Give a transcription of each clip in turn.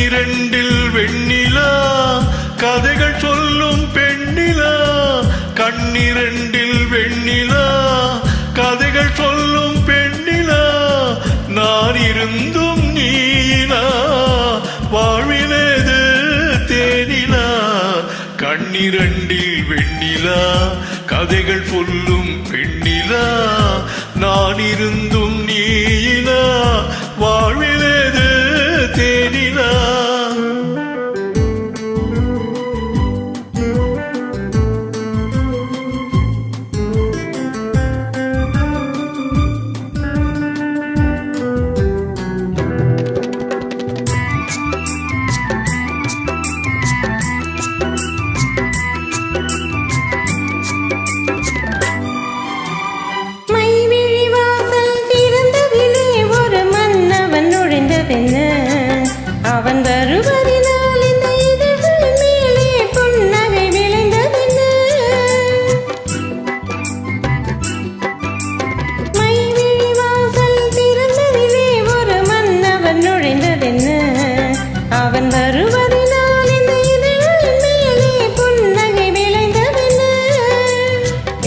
கண்ணிரண்டில் வெண்ணிலா கதைகள் சொல்லும் பெண்ணிலா, கண்ணிரண்டில் வெண்ணிலா கதைகள் சொல்லும் பெண்ணிலா, நான் இருந்தும் நீலா வாழ்வினது தேனிலா. கண்ணிரண்டில் வெண்ணிலா கதைகள் சொல்லும் பெண்ணிலா, நான் இருந்தும் நீலா வாழ்வினது தேனிலா. அவன் வருவதினால் இந்த இதழ்களின் மேலே புன்னகை விளைந்ததென்ன, மைவிழி வாசல் திறந்ததிலே ஒரு மன்னவன் நுழைந்ததென்ன, அவன் வருவதினால் இந்த இதழ்களின் மேலே புன்னகை விளைந்ததென்ன.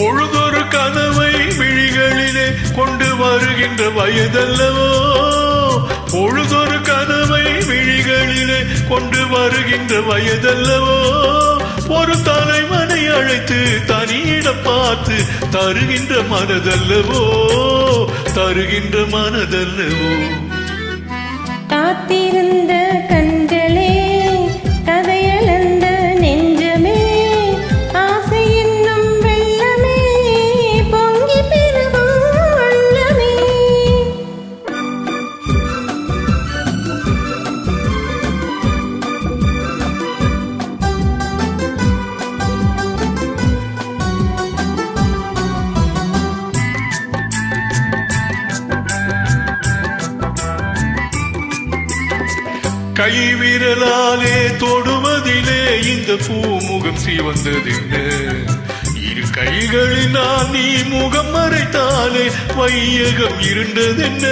பொழுதொரு கனவை விழிகளிலே கொண்டு வருகின்ற வயதல்லவோ, பொழுதொரு கனவை விழிகளிலே கொண்டு வருகின்ற வயதல்லவோ, ஒரு தலைவனை அழைத்து தனியிடம் பார்த்து தருகின்ற மனதல்லவோ, தருகின்ற மனதல்லவோ. காத்திருந்த கண்களே கதையளந்த நெஞ்சமே, ஆசை என்னும் வெள்ளமே பொங்கி பெருகும் உள்ளமே. கைவிரலாலே தொடுவதிலே இந்த பூமுகம் சிவந்ததென்ன, இரு கைகளினால் நீ முகம் மறைத்தாலே வையகம் இருண்டதென்ன.